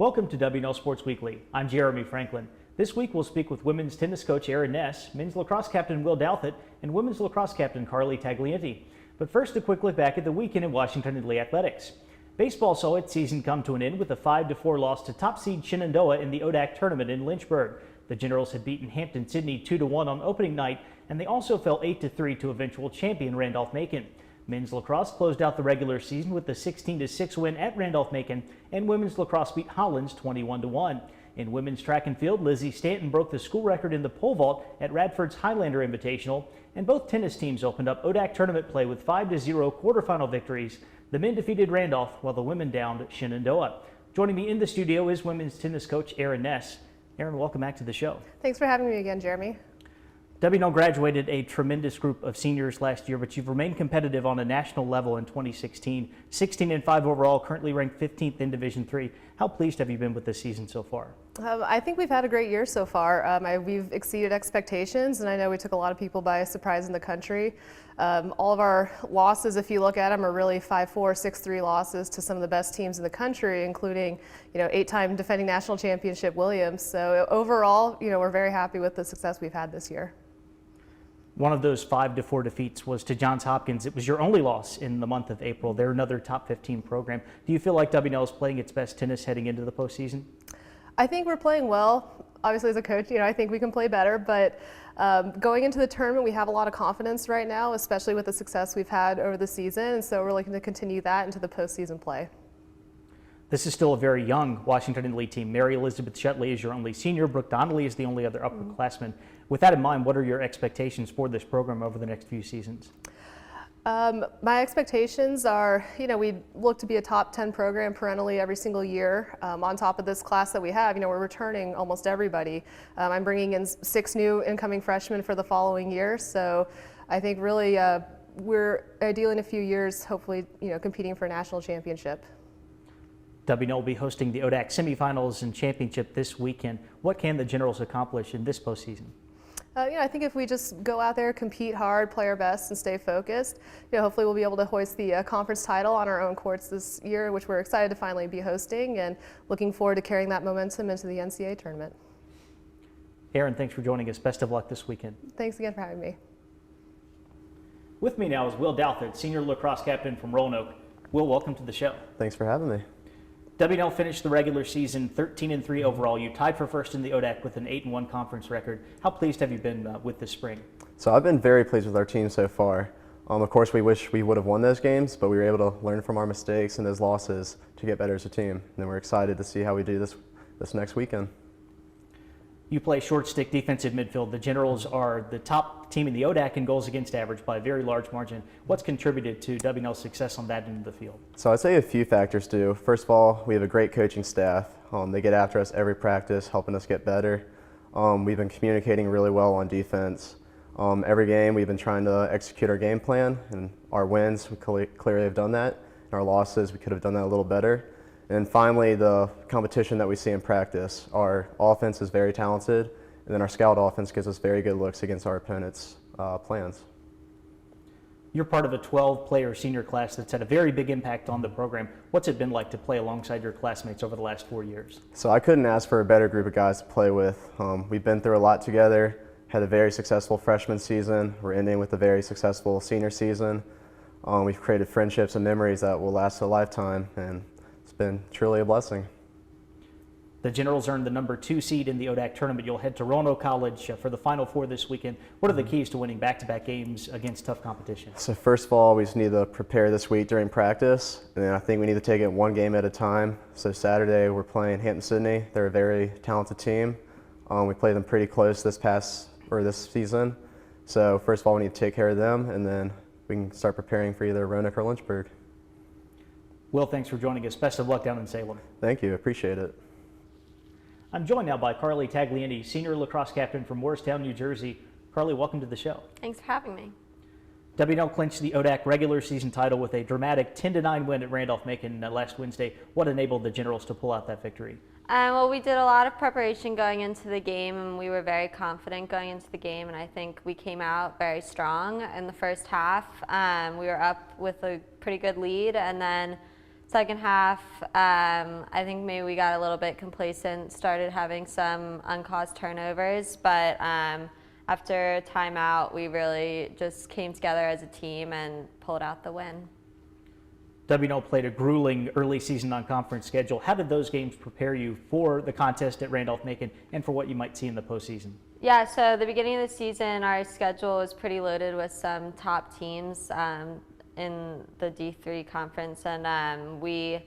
Welcome to W&L Sports Weekly. I'm Jeremy Franklin. This week we'll speak with women's tennis coach Erin Ness, men's lacrosse captain Will Douthat, and women's lacrosse captain Carly Taglienti. But first, a quick look back at the weekend in Washington Lee athletics. Baseball saw its season come to an end with a 5-4 loss to top seed Shenandoah in the ODAC tournament in Lynchburg. The Generals had beaten Hampton-Sydney 2-1 on opening night, and they also fell 8-3 to eventual champion Randolph-Macon. Men's lacrosse closed out the regular season with a 16-6 win at Randolph-Macon, and women's lacrosse beat Hollins 21-1. In women's track and field, Lizzie Stanton broke the school record in the pole vault at Radford's Highlander Invitational, and both tennis teams opened up ODAC tournament play with 5-0 quarterfinal victories. The men defeated Randolph while the women downed Shenandoah. Joining me in the studio is women's tennis coach Erin Ness. Erin, welcome back to the show. Thanks for having me again, Jeremy. W&L graduated a tremendous group of seniors last year, but you've remained competitive on a national level in 2016. 16-5 overall, currently ranked 15th in Division III. How pleased have you been with this season so far? I think we've had a great year so far. We've exceeded expectations, and I know we took a lot of people by surprise in the country. All of our losses, if you look at them, are really 5-4, 6-3 losses to some of the best teams in the country, including, 8-time defending national championship Williams. So overall, we're very happy with the success we've had this year. One of those 5-4 defeats was to Johns Hopkins. It was your only loss in the month of April. They're another top 15 program. Do you feel like W&L is playing its best tennis heading into the postseason? I think we're playing well. Obviously, as a coach, I think we can play better, but going into the tournament, we have a lot of confidence right now, especially with the success we've had over the season, and so we're looking to continue that into the postseason play. This is still a very young Washington Lee team. Mary Elizabeth Shutley is your only senior. Brooke Donnelly is the only other upperclassman. With that in mind, what are your expectations for this program over the next few seasons? My expectations are, we look to be a top 10 program perennially every single year. On top of this class that we have, we're returning almost everybody. I'm bringing in 6 new incoming freshmen for the following year. So I think really we're ideally in a few years, hopefully, competing for a national championship. W&L will be hosting the ODAC semifinals and championship this weekend. What can the Generals accomplish in this postseason? I think if we just go out there, compete hard, play our best, and stay focused, hopefully we'll be able to hoist the conference title on our own courts this year, which we're excited to finally be hosting, and looking forward to carrying that momentum into the NCAA tournament. Erin, thanks for joining us. Best of luck this weekend. Thanks again for having me. With me now is Will Douthat, senior lacrosse captain from Roanoke. Will, welcome to the show. Thanks for having me. W&L finished the regular season 13-3 overall. You tied for first in the ODAC with an 8-1 conference record. How pleased have you been with this spring? So I've been very pleased with our team so far. Of course, we wish we would have won those games, but we were able to learn from our mistakes and those losses to get better as a team. And we're excited to see how we do this next weekend. You play short stick defensive midfield. The Generals are the top team in the ODAC in goals against average by a very large margin. What's contributed to W&L's success on that end of the field? So I'd say a few factors do. First of all, we have a great coaching staff. They get after us every practice, helping us get better. We've been communicating really well on defense. Every game we've been trying to execute our game plan, and our wins, we clearly have done that. In our losses, we could have done that a little better. And finally, the competition that we see in practice. Our offense is very talented, and then our scout offense gives us very good looks against our opponents' plans. You're part of a 12-player senior class that's had a very big impact on the program. What's it been like to play alongside your classmates over the last 4 years? So I couldn't ask for a better group of guys to play with. We've been through a lot together, had a very successful freshman season. We're ending with a very successful senior season. We've created friendships and memories that will last a lifetime, and it's been truly a blessing. The Generals earned the number 2 seed in the ODAC tournament. You'll head to Roanoke College for the Final Four this weekend. What are the keys to winning back-to-back games against tough competition? So first of all, we just need to prepare this week during practice, and then I think we need to take it one game at a time. So Saturday we're playing Hampton-Sydney. They're a very talented team. We played them pretty close this season. So first of all, we need to take care of them, and then we can start preparing for either Roanoke or Lynchburg. Will, thanks for joining us. Best of luck down in Salem. Thank you. Appreciate it. I'm joined now by Carly Taglienti, senior lacrosse captain from Morristown, New Jersey. Carly, welcome to the show. Thanks for having me. W&L clinched the ODAC regular season title with a dramatic 10-9 win at Randolph-Macon last Wednesday. What enabled the Generals to pull out that victory? Well, we did a lot of preparation going into the game, and we were very confident going into the game, and I think we came out very strong in the first half. We were up with a pretty good lead, and then Second half, I think maybe we got a little bit complacent, started having some uncaused turnovers, but after timeout, we really just came together as a team and pulled out the win. W&L played a grueling early season non-conference schedule. How did those games prepare you for the contest at Randolph-Macon and for what you might see in the postseason? Yeah, so the beginning of the season, our schedule was pretty loaded with some top teams in the D3 conference, and we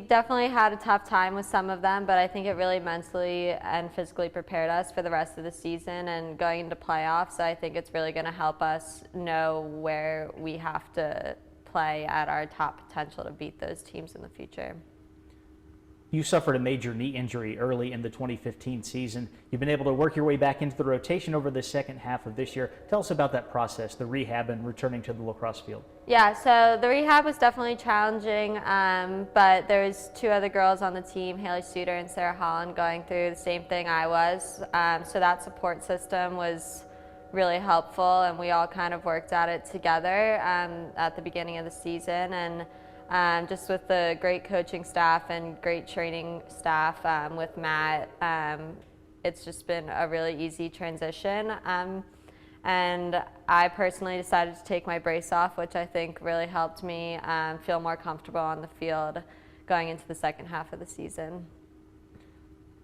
definitely had a tough time with some of them, but I think it really mentally and physically prepared us for the rest of the season and going into playoffs. So I think it's really going to help us know where we have to play at our top potential to beat those teams in the future. You suffered a major knee injury early in the 2015 season. You've been able to work your way back into the rotation over the second half of this year. Tell us about that process, the rehab and returning to the lacrosse field. Yeah, so the rehab was definitely challenging, but there was two other girls on the team, Haley Suter and Sarah Holland, going through the same thing I was. So that support system was really helpful, and we all kind of worked at it together at the beginning of the season. And just with the great coaching staff and great training staff with Matt, it's just been a really easy transition. And I personally decided to take my brace off, which I think really helped me feel more comfortable on the field going into the second half of the season.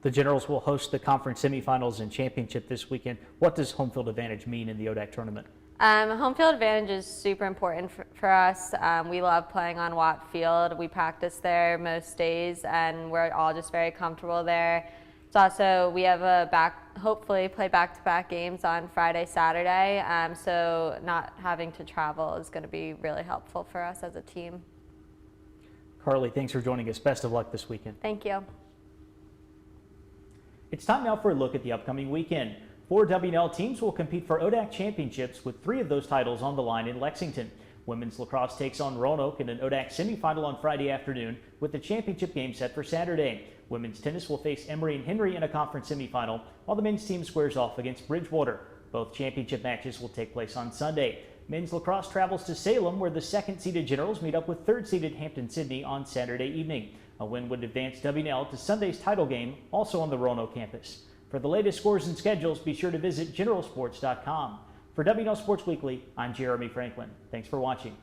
The Generals will host the conference semifinals and championship this weekend. What does home field advantage mean in the ODAC tournament? Home field advantage is super important for us. We love playing on Watt Field. We practice there most days, and we're all just very comfortable there. It's also, we have hopefully play back-to-back games on Friday, Saturday, so not having to travel is going to be really helpful for us as a team. Carly, thanks for joining us. Best of luck this weekend. Thank you. It's time now for a look at the upcoming weekend. 4 W&L teams will compete for ODAC championships with 3 of those titles on the line in Lexington. Women's lacrosse takes on Roanoke in an ODAC semifinal on Friday afternoon with the championship game set for Saturday. Women's tennis will face Emory and Henry in a conference semifinal, while the men's team squares off against Bridgewater. Both championship matches will take place on Sunday. Men's lacrosse travels to Salem, where the second-seeded Generals meet up with third-seeded Hampton-Sydney on Saturday evening. A win would advance W&L to Sunday's title game, also on the Roanoke campus. For the latest scores and schedules, be sure to visit generalsports.com. For W&L Sports Weekly, I'm Jeremy Franklin. Thanks for watching.